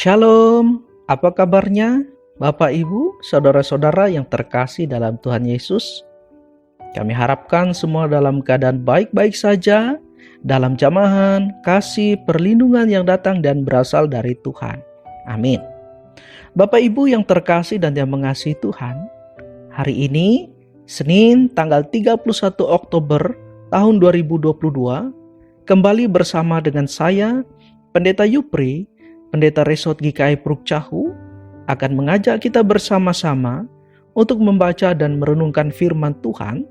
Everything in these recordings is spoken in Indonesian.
Shalom, apa kabarnya Bapak Ibu, saudara-saudara yang terkasih dalam Tuhan Yesus? Kami harapkan semua dalam keadaan baik-baik saja, dalam jamahan, kasih, perlindungan yang datang dan berasal dari Tuhan. Amin. Bapak Ibu yang terkasih dan yang mengasihi Tuhan, hari ini, Senin tanggal 31 Oktober tahun 2022, kembali bersama dengan saya, Pendeta Yupri, Pendeta Resort GKI Pruk Cahu, akan mengajak kita bersama-sama untuk membaca dan merenungkan firman Tuhan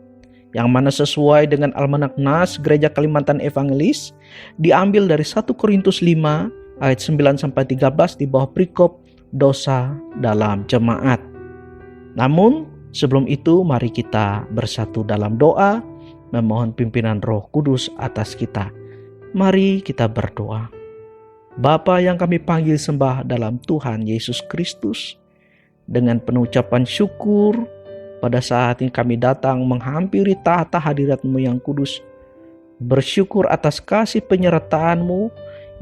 yang mana sesuai dengan Almanak Nas Gereja Kalimantan Evangelis diambil dari 1 Korintus 5 ayat 9-13 di bawah perikop dosa dalam jemaat. Namun sebelum itu mari kita bersatu dalam doa memohon pimpinan Roh Kudus atas kita. Mari kita berdoa. Bapa yang kami panggil sembah dalam Tuhan Yesus Kristus, dengan penuh ucapan syukur, pada saat ini kami datang menghampiri tahta hadirat-Mu yang kudus, bersyukur atas kasih penyertaan-Mu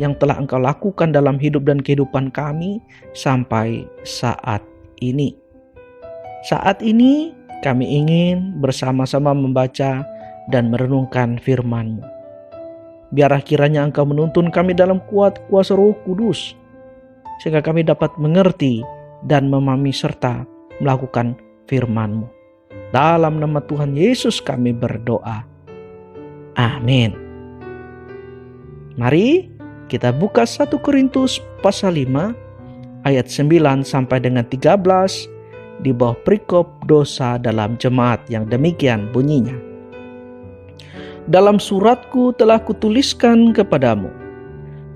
yang telah Engkau lakukan dalam hidup dan kehidupan kami sampai saat ini. Saat ini kami ingin bersama-sama membaca dan merenungkan firman-Mu. Biarlah kiranya Engkau menuntun kami dalam kuat kuasa Roh Kudus, sehingga kami dapat mengerti dan memahami serta melakukan firman-Mu. Dalam nama Tuhan Yesus kami berdoa. Amin. Mari kita buka 1 Korintus pasal 5 ayat 9 sampai dengan 13 di bawah perikop dosa dalam jemaat yang demikian bunyinya. Dalam suratku telah kutuliskan kepadamu,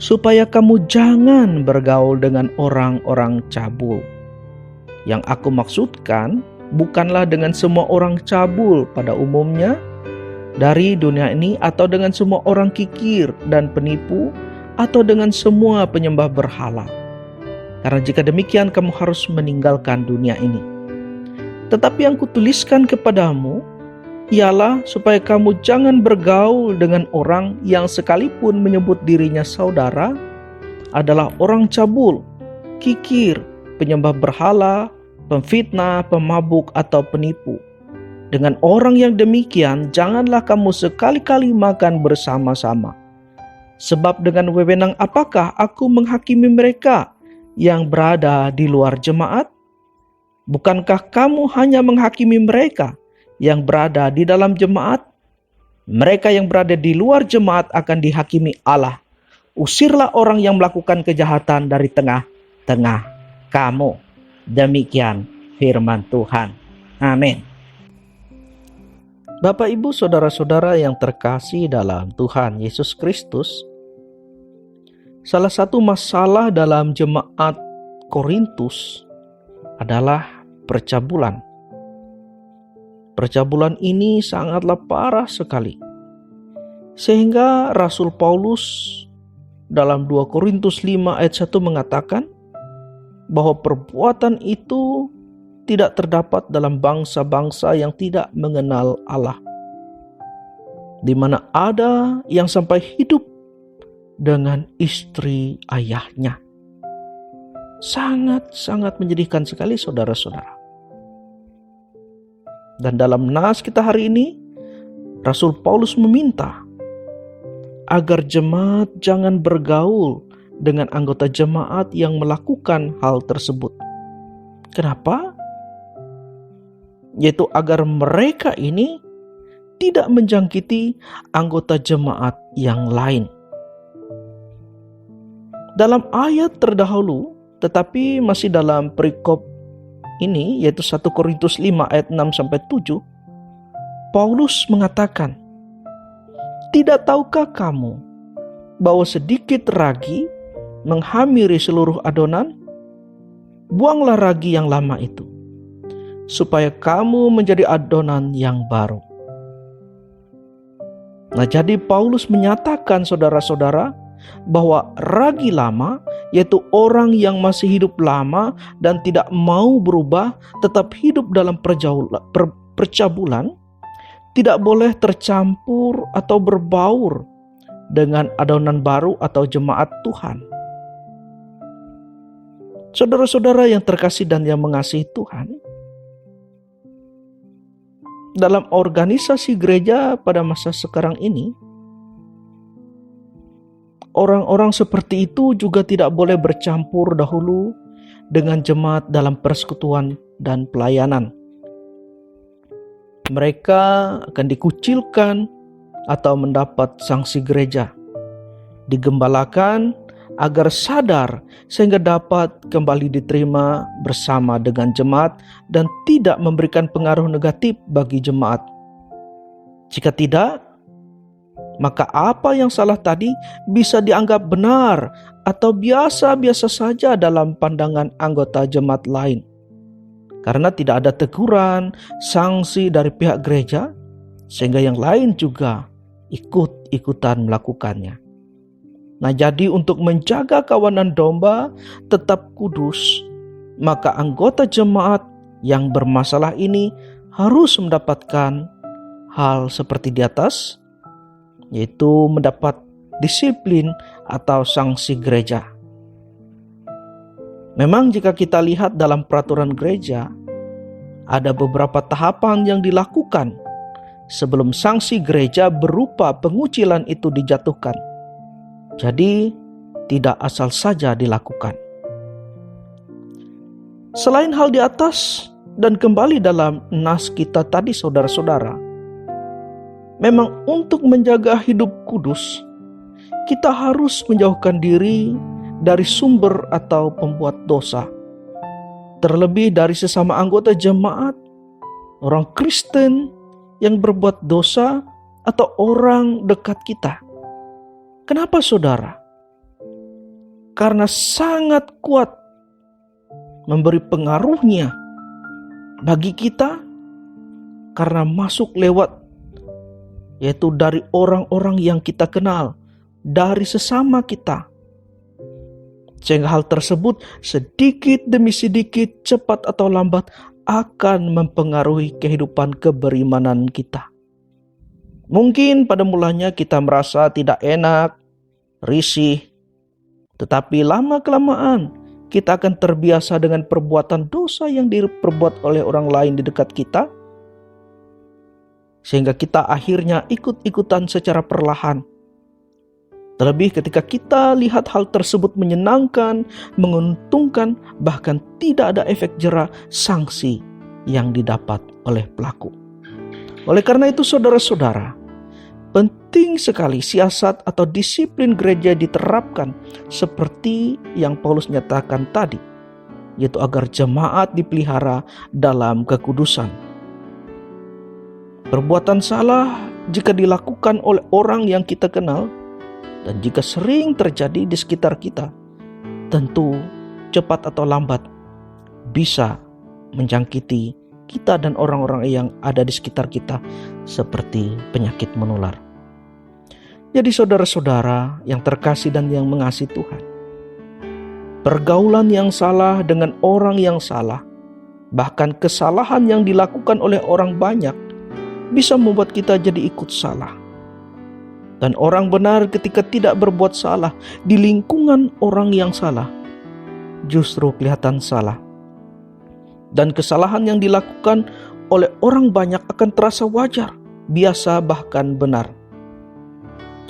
supaya kamu jangan bergaul dengan orang-orang cabul. Yang aku maksudkan bukanlah dengan semua orang cabul pada umumnya dari dunia ini, atau dengan semua orang kikir dan penipu, atau dengan semua penyembah berhala. Karena jika demikian kamu harus meninggalkan dunia ini. Tetapi yang kutuliskan kepadamu ialah supaya kamu jangan bergaul dengan orang yang sekalipun menyebut dirinya saudara adalah orang cabul, kikir, penyembah berhala, pemfitnah, pemabuk, atau penipu. Dengan orang yang demikian janganlah kamu sekali-kali makan bersama-sama. Sebab dengan wewenang apakah aku menghakimi mereka yang berada di luar jemaat? Bukankah kamu hanya menghakimi mereka yang berada di dalam jemaat? Mereka yang berada di luar jemaat akan dihakimi Allah. Usirlah orang yang melakukan kejahatan dari tengah-tengah kamu. Demikian firman Tuhan. Amin. Bapak, Ibu, saudara-saudara yang terkasih dalam Tuhan Yesus Kristus, salah satu masalah dalam jemaat Korintus adalah percabulan. Percabulan ini sangatlah parah sekali. Sehingga Rasul Paulus dalam 2 Korintus 5 ayat 1 mengatakan bahwa perbuatan itu tidak terdapat dalam bangsa-bangsa yang tidak mengenal Allah, di mana ada yang sampai hidup dengan istri ayahnya. Sangat-sangat menyedihkan sekali, saudara-saudara. Dan dalam nas kita hari ini, Rasul Paulus meminta agar jemaat jangan bergaul dengan anggota jemaat yang melakukan hal tersebut. Kenapa? Yaitu agar mereka ini tidak menjangkiti anggota jemaat yang lain. Dalam ayat terdahulu, tetapi masih dalam perikop ini, yaitu 1 Korintus 5 ayat 6-7, Paulus mengatakan, "Tidak tahukah kamu bahwa sedikit ragi menghamiri seluruh adonan? Buanglah ragi yang lama itu, supaya kamu menjadi adonan yang baru." Nah, jadi Paulus menyatakan, saudara-saudara, bahwa ragi lama, yaitu orang yang masih hidup lama dan tidak mau berubah, tetap hidup dalam percabulan, tidak boleh tercampur atau berbaur dengan adonan baru atau jemaat Tuhan. Saudara-saudara yang terkasih dan yang mengasihi Tuhan, dalam organisasi gereja pada masa sekarang ini, orang-orang seperti itu juga tidak boleh bercampur dahulu dengan jemaat dalam persekutuan dan pelayanan. Mereka akan dikucilkan atau mendapat sanksi gereja, digembalakan agar sadar sehingga dapat kembali diterima bersama dengan jemaat dan tidak memberikan pengaruh negatif bagi jemaat. Jika tidak, maka apa yang salah tadi bisa dianggap benar atau biasa-biasa saja dalam pandangan anggota jemaat lain. Karena tidak ada teguran, sanksi dari pihak gereja, sehingga yang lain juga ikut-ikutan melakukannya. Nah, jadi untuk menjaga kawanan domba tetap kudus, maka anggota jemaat yang bermasalah ini harus mendapatkan hal seperti di atas, yaitu mendapat disiplin atau sanksi gereja. Memang jika kita lihat dalam peraturan gereja, ada beberapa tahapan yang dilakukan sebelum sanksi gereja berupa pengucilan itu dijatuhkan. Jadi, tidak asal saja dilakukan. Selain hal di atas dan kembali dalam nas kita tadi saudara-saudara, memang untuk menjaga hidup kudus, kita harus menjauhkan diri dari sumber atau pembuat dosa. Terlebih dari sesama anggota jemaat, orang Kristen yang berbuat dosa atau orang dekat kita. Kenapa saudara? Karena sangat kuat memberi pengaruhnya bagi kita karena masuk lewat, yaitu dari orang-orang yang kita kenal, dari sesama kita. Sehingga hal tersebut sedikit demi sedikit, cepat atau lambat akan mempengaruhi kehidupan keberimanan kita. Mungkin pada mulanya kita merasa tidak enak, risih, tetapi lama-kelamaan kita akan terbiasa dengan perbuatan dosa yang diperbuat oleh orang lain di dekat kita, sehingga kita akhirnya ikut-ikutan secara perlahan. Terlebih ketika kita lihat hal tersebut menyenangkan, menguntungkan, bahkan tidak ada efek jera sanksi yang didapat oleh pelaku. Oleh karena itu saudara-saudara, penting sekali siasat atau disiplin gereja diterapkan seperti yang Paulus nyatakan tadi, yaitu agar jemaat dipelihara dalam kekudusan. Perbuatan salah jika dilakukan oleh orang yang kita kenal, dan jika sering terjadi di sekitar kita, tentu cepat atau lambat bisa menjangkiti kita dan orang-orang yang ada di sekitar kita seperti penyakit menular. Jadi saudara-saudara yang terkasih dan yang mengasihi Tuhan, pergaulan yang salah dengan orang yang salah, bahkan kesalahan yang dilakukan oleh orang banyak, bisa membuat kita jadi ikut salah. Dan orang benar ketika tidak berbuat salah di lingkungan orang yang salah, justru kelihatan salah. Dan kesalahan yang dilakukan oleh orang banyak akan terasa wajar, biasa, bahkan benar.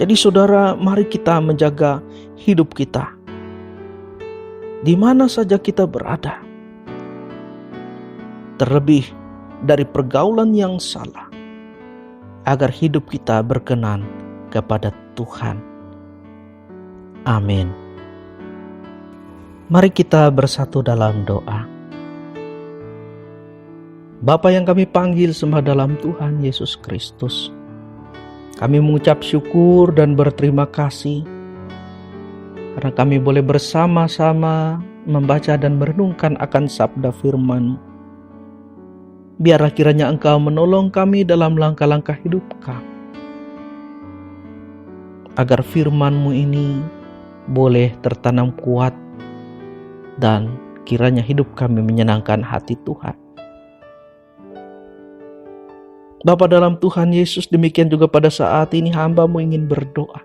Jadi saudara, mari kita menjaga hidup kita. Di mana saja kita berada. Terlebih dari pergaulan yang salah. Agar hidup kita berkenan kepada Tuhan. Amin. Mari kita bersatu dalam doa. Bapa yang kami panggil sembah dalam Tuhan Yesus Kristus, kami mengucap syukur dan berterima kasih karena kami boleh bersama-sama membaca dan merenungkan akan sabda firman. Biarlah kiranya Engkau menolong kami dalam langkah-langkah hidup kami, agar firman-Mu ini boleh tertanam kuat dan kiranya hidup kami menyenangkan hati Tuhan. Bapa dalam Tuhan Yesus, demikian juga pada saat ini hamba-Mu ingin berdoa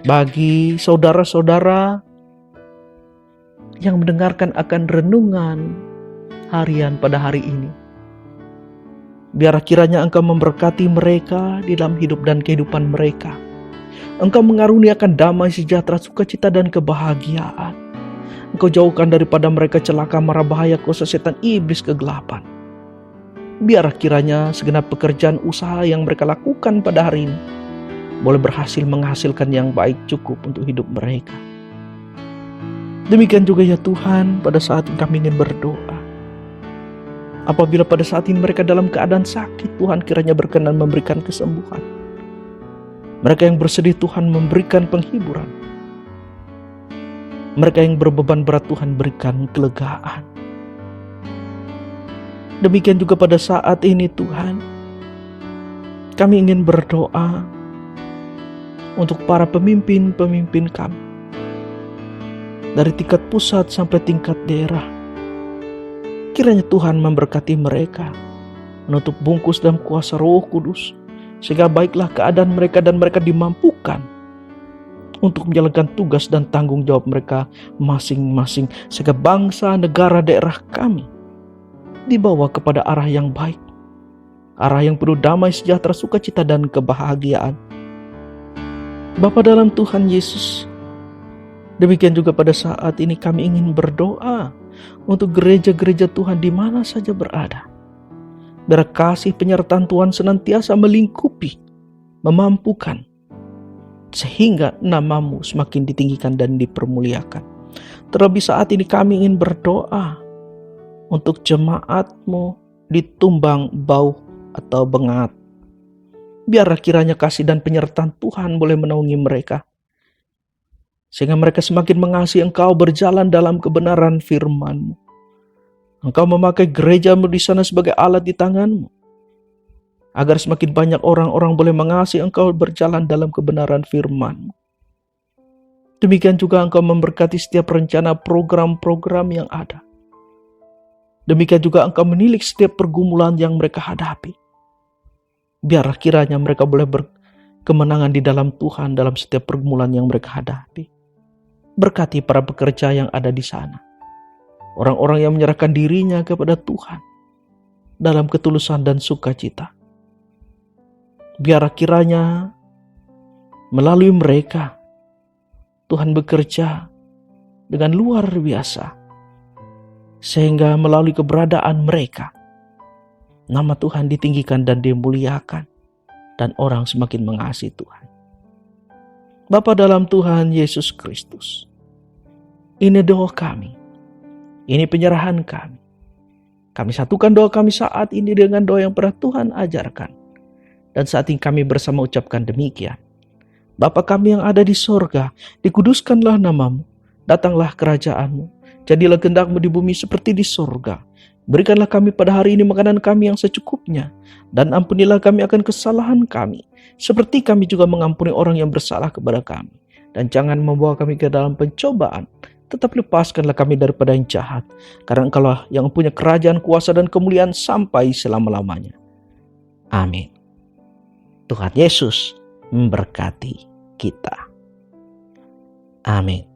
bagi saudara-saudara yang mendengarkan akan renungan harian pada hari ini. Biar kiranya Engkau memberkati mereka di dalam hidup dan kehidupan mereka. Engkau mengaruniakan damai, sejahtera, sukacita, dan kebahagiaan. Engkau jauhkan daripada mereka celaka, mara bahaya, kuasa setan, iblis, kegelapan. Biar kiranya segenap pekerjaan usaha yang mereka lakukan pada hari ini boleh berhasil menghasilkan yang baik cukup untuk hidup mereka. Demikian juga ya Tuhan, pada saat kami ingin berdoa. Apabila pada saat ini mereka dalam keadaan sakit, Tuhan kiranya berkenan memberikan kesembuhan. Mereka yang bersedih, Tuhan memberikan penghiburan. Mereka yang berbeban berat, Tuhan berikan kelegaan. Demikian juga pada saat ini Tuhan, kami ingin berdoa untuk para pemimpin-pemimpin kami, dari tingkat pusat sampai tingkat daerah. Kiranya Tuhan memberkati mereka, menutup bungkus dalam kuasa Roh Kudus, sehingga baiklah keadaan mereka dan mereka dimampukan untuk menjalankan tugas dan tanggung jawab mereka masing-masing, sehingga bangsa, negara, daerah kami dibawa kepada arah yang baik, arah yang penuh damai, sejahtera, sukacita, dan kebahagiaan. Bapa dalam Tuhan Yesus, demikian juga pada saat ini kami ingin berdoa untuk gereja-gereja Tuhan di mana saja berada. Biar kasih penyertaan Tuhan senantiasa melingkupi, memampukan, sehingga nama-Mu semakin ditinggikan dan dipermuliakan. Terlebih saat ini kami ingin berdoa untuk jemaat-Mu di Tumbang, Bauh, atau Bengat. Biar kiranya kasih dan penyertaan Tuhan boleh menaungi mereka, sehingga mereka semakin mengasihi Engkau, berjalan dalam kebenaran firman-Mu. Engkau memakai gereja-Mu di sana sebagai alat di tangan-Mu, agar semakin banyak orang-orang boleh mengasihi Engkau, berjalan dalam kebenaran firman-Mu. Demikian juga Engkau memberkati setiap rencana program-program yang ada. Demikian juga Engkau menilik setiap pergumulan yang mereka hadapi. Biar kiranya mereka boleh berkemenangan di dalam Tuhan dalam setiap pergumulan yang mereka hadapi. Berkati para pekerja yang ada di sana, orang-orang yang menyerahkan dirinya kepada Tuhan dalam ketulusan dan sukacita. Biar kiranya melalui mereka Tuhan bekerja dengan luar biasa, sehingga melalui keberadaan mereka nama Tuhan ditinggikan dan dimuliakan, dan orang semakin mengasihi Tuhan. Bapa dalam Tuhan Yesus Kristus, ini doa kami, ini penyerahan kami. Kami satukan doa kami saat ini dengan doa yang pernah Tuhan ajarkan. Dan saat ini kami bersama ucapkan demikian. Bapa kami yang ada di sorga, dikuduskanlah nama-Mu, datanglah kerajaan-Mu, jadilah kehendak-Mu di bumi seperti di sorga. Berikanlah kami pada hari ini makanan kami yang secukupnya, dan ampunilah kami akan kesalahan kami, seperti kami juga mengampuni orang yang bersalah kepada kami. Dan jangan membawa kami ke dalam pencobaan, tetapi lepaskanlah kami daripada yang jahat, karena Engkaulah yang punya kerajaan, kuasa, dan kemuliaan sampai selama-lamanya. Amin. Tuhan Yesus memberkati kita. Amin.